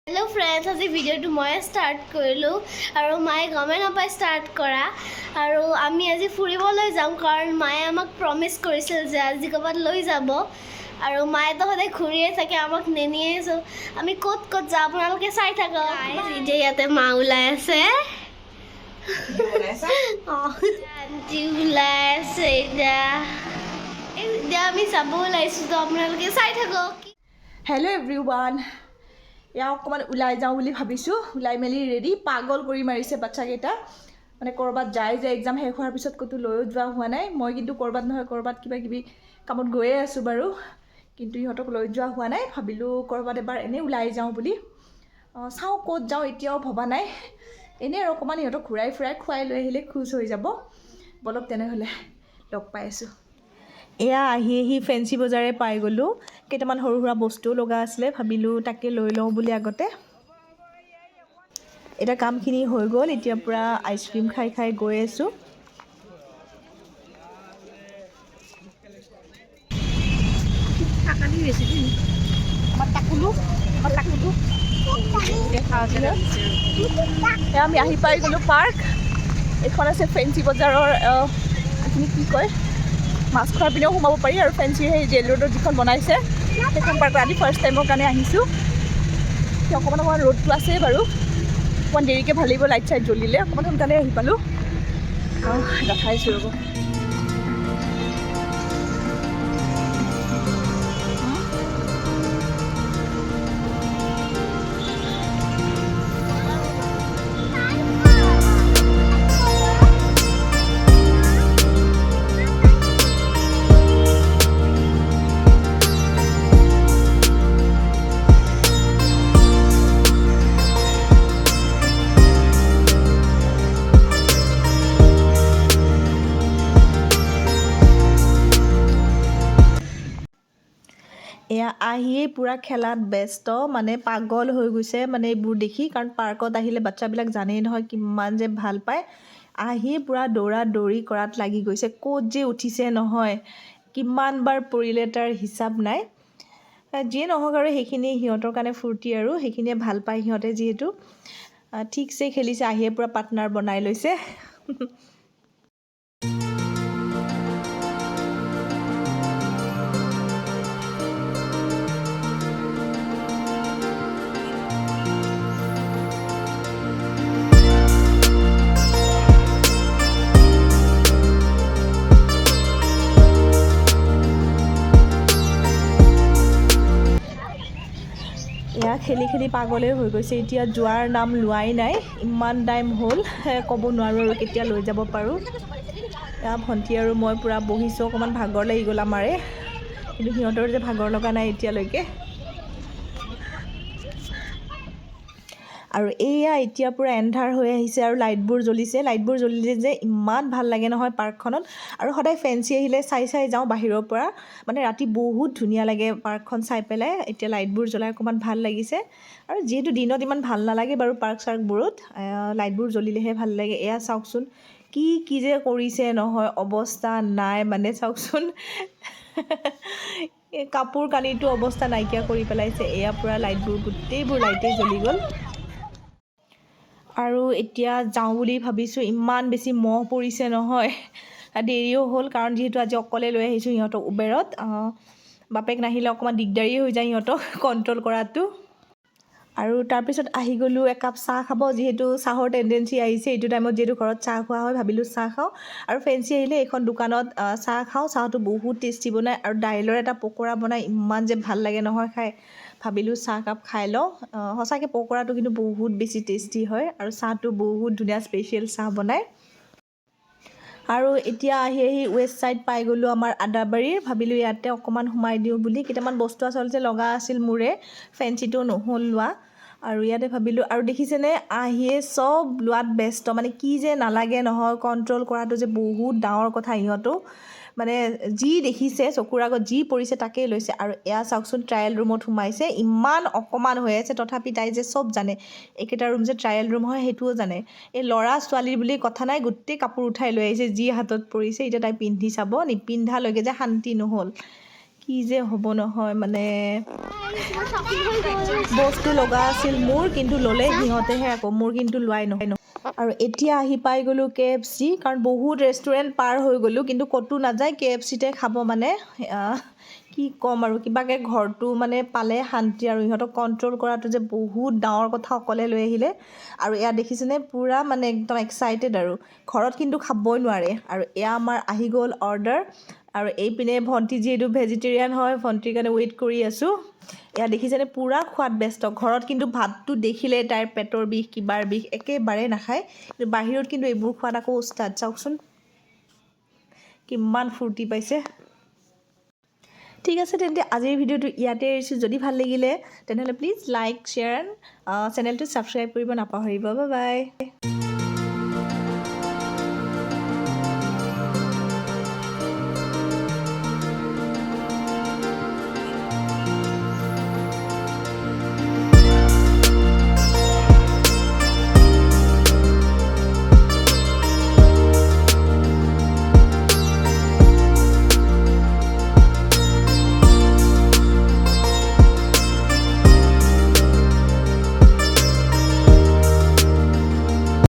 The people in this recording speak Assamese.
हेलो फ्रेंड्स, आज भिडिओ मैं स्टार्ट करूँ और माए गमे नापाय स्टार्ट करा और आमी आज फुरिबोलै जाम कारण माए आमाक प्रमिस करिছিল जे आज कबात লৈ যাব और माए तो सदाय घूरिए थाके आमाक नेनिए सो आमी कत कत जा आपनालोके चाइ थाকক जे याते मा उलाय आछे आंटी उलाय आछे एटा आमी चाब ओलाइছো तो आपनालोके चाइ थाকক। हेलो एवरीवन, या अकमान उलाई जाऊँ बुली भाविছোঁ। उलाई मेली रेडी पागल करी मारिছে बाच्चाकेइटा माने करबात जाय जे एग्जाम शेष होৱাৰ পিছত কতো লৈও যোৱা হোৱা নাই। মই কিন্তু करबात নহয় करबात কিবা কিবি কামত গৈয়ে আছোঁ বাৰু, কিন্তু ইহঁতক লৈ যোৱা হোৱা নাই। ভাবিলোঁ करबात এবাৰ এনে উলাই যাওঁ বুলি। চাওঁ ক'ত যাওঁ এতিয়াও ভবা নাই। এনে আৰু অকমান ইহঁতক ঘূৰাই ফুৰাই খুৱাই লৈ আহিলে খুশ হৈ যাব। বলক তেনেহ'লে লগ পাই আছোঁ। এয়া আহি ফেন্সি বজাৰে পাই গ'লোঁ। কেইটামান সৰু সুৰা বস্তু লগা আছিলে, ভাবিলোঁ তাকে লৈ লওঁ বুলি আগতে। এটা কামখিনি হৈ গ'ল, এতিয়া পূৰা আইচক্ৰীম খাই খাই গৈ আছোঁ। আমি আহি পাই গ'লোঁ পাৰ্ক। এইখন আছে ফেন্সি বজাৰৰ এইখিনি কি কয় মাছখোৱাৰ পিনেও সোমাব পাৰি আৰু ফেন্সিৰ সেই জেল ৰোডত যিখন বনাইছে সেইখন পাৰ্কত আজি ফাৰ্ষ্ট টাইমৰ কাৰণে আহিছোঁ। অকণমান ৰ'দটো আছেই বাৰু, অকণমান দেৰিকৈ ভাল লাগিব লাইট চাইট জ্বলিলে। অকণমান সোনকালে আহি পালোঁ। দেখাইছোঁ ৰ'ব। এয়া আহিয়েই পূৰা খেলাত ব্যস্ত, মানে পাগল হৈ গৈছে মানে এইবোৰ দেখি। কাৰণ পাৰ্কত আহিলে বাচ্চাবিলাক জানেই নহয় কিমান যে ভাল পায়। আহিয়ে পূৰা দৌৰা দৌৰি কৰাত লাগি গৈছে। ক'ত যে উঠিছে নহয়, কিমানবাৰ পৰিলে তাৰ হিচাপ নাই। যিয়ে নহওক আৰু সেইখিনি সিহঁতৰ কাৰণে ফূৰ্তি আৰু সেইখিনিয়ে ভাল পায় সিহঁতে যিহেতু। ঠিকছে খেলিছে, আহিয়ে পূৰা পাৰ্টনাৰ বনাই লৈছে। এয়া খেলি খেলি পাগলেই হৈ গৈছে, এতিয়া যোৱাৰ নাম লোৱাই নাই। ইমান টাইম হ'ল, ক'ব নোৱাৰোঁ আৰু কেতিয়া লৈ যাব পাৰোঁ। এয়া ভণ্টি আৰু মই পূৰা বহিছোঁ, অকণমান ভাগৰ লাগি গ'ল আমাৰে, কিন্তু সিহঁতৰ যে ভাগৰ লগা নাই এতিয়ালৈকে। আৰু এয়া এতিয়া পূৰা এন্ধাৰ হৈ আহিছে আৰু লাইটবোৰ জ্বলিছে। লাইটবোৰ জ্বলিলে যে ইমান ভাল লাগে নহয় পাৰ্কখনত। আৰু সদায় ফেন্সি আহিলে চাই যাওঁ বাহিৰৰ পৰা, মানে ৰাতি বহুত ধুনীয়া লাগে পাৰ্কখন চাই পেলাই। এতিয়া লাইটবোৰ জ্বলাই অকণমান ভাল লাগিছে। আৰু যিহেতু দিনত ইমান ভাল নালাগে বাৰু পাৰ্ক চাৰ্কবোৰত, লাইটবোৰ জ্বলিলেহে ভাল লাগে। এয়া চাওকচোন কি যে কৰিছে নহয়, অৱস্থা নাই মানে চাওকচোন। কাপোৰ কানিটো অৱস্থা নাইকিয়া কৰি পেলাইছে। এয়া পূৰা লাইটবোৰ গোটেইবোৰ লাইটেই জ্বলি গ'ল। আৰু এতিয়া যাওঁ বুলি ভাবিছোঁ, ইমান বেছি মহ পৰিছে নহয়। দেৰিও হ'ল কাৰণ যিহেতু আজি অকলে লৈ আহিছোঁ সিহঁতক উবেৰত। বাপেক নাহিলে অকণমান দিগদাৰী হৈ যায় সিহঁতক কণ্ট্ৰল কৰাটো। আৰু তাৰপিছত আহি গ'লোঁ একাপ চাহ খাব, যিহেতু চাহৰ টেণ্ডেঞ্চি আহিছে এইটো টাইমত। যিহেতু ঘৰত চাহ খোৱা হয়, ভাবিলোঁ চাহ খাওঁ। আৰু ফেন্সি আহিলে এইখন দোকানত চাহ খাওঁ। চাহটো বহুত টেষ্টি বনায় আৰু দাইলৰ এটা পকৰা বনায়, ইমান যে ভাল লাগে নহয় খাই। ভাবিলোঁ চাহ কাপ খাই লওঁ। সঁচাকৈ পকৰাটো কিন্তু বহুত বেছি টেষ্টি হয় আৰু চাহটো বহুত ধুনীয়া স্পেচিয়েল চাহ বনায়। আৰু এতিয়া আহি ৱেষ্ট ছাইড পাই গ'লোঁ আমাৰ আদাবাৰীৰ। ভাবিলোঁ ইয়াতে অকণমান সোমাই দিওঁ বুলি। কেইটামান বস্তু আচলতে লগা আছিল মোৰে, ফেন্সিটো নহ'ল লোৱা। আৰু ইয়াতে ভাবিলোঁ, আৰু দেখিছেনে আহিয়ে চব লোৱাত ব্যস্ত। মানে কি যে নালাগে নহয়, কণ্ট্ৰল কৰাটো যে বহুত ডাঙৰ কথা। ইহঁতো মানে যি দেখিছে চকুৰ আগত যি পৰিছে তাকেই লৈছে। আৰু এয়া চাওকচোন ট্ৰায়েল ৰুমত সোমাইছে, ইমান অকণমান হৈ আছে তথাপি তাই যে চব জানে। এইকেইটা ৰুম যে ট্ৰায়েল ৰুম হয় সেইটোও জানে। এই ল'ৰা ছোৱালী বুলি কথা নাই, গোটেই কাপোৰ উঠাই লৈ আহিছে যি হাতত পৰিছে। এতিয়া তাই পিন্ধি চাব, নিপিন্ধালৈকে যে শান্তি নহ'ল। কি যে হ'ব নহয় মানে বস্তু লগা আছিল মোৰ কিন্তু ল'লে সিহঁতেহে আকৌ মোৰ কিন্তু লোৱাই নহয় আৰু এতিয়া আহি পাই গ'লোঁ KFC কাৰণ বহুত ৰেষ্টুৰেণ্ট পাৰ হৈ গ'লোঁ কিন্তু ক'তো নাযায় KFCতে খাব মানে কি ক'ম আৰু কিবাকৈ ঘৰটো মানে পালে শান্তি আৰু ইহঁতক কণ্ট্ৰল কৰাটো যে বহুত ডাঙৰ কথা অকলে লৈ আহিলে আৰু এয়া দেখিছেনে পূৰা মানে একদম এক্সাইটেড আৰু ঘৰত কিন্তু খাবই নোৱাৰে আৰু এয়া আমাৰ আহি গ'ল অৰ্ডাৰ আৰু এইপিনে ভণ্টি যিহেতু ভেজিটেৰিয়ান হয় ভণ্টিৰ কাৰণে ৱেইট কৰি আছোঁ এয়া দেখিছেনে পূৰা খোৱাত ব্যস্ত ঘৰত কিন্তু ভাতটো দেখিলে তাইৰ পেটৰ বিষ কিবাৰ বিষ একেবাৰে নাখায় কিন্তু বাহিৰত কিন্তু এইবোৰ খোৱাত আকৌ উস্তাদ চাওকচোন কিমান ফূৰ্তি পাইছে ঠিক আছে তেন্তে আজিৰ ভিডিঅ'টো ইয়াতে এৰিছোঁ যদি ভাল লাগিলে তেনেহ'লে প্লিজ লাইক শ্বেয়াৰ চেনেলটো ছাবস্ক্ৰাইব কৰিব নাপাহৰিব বাই বাই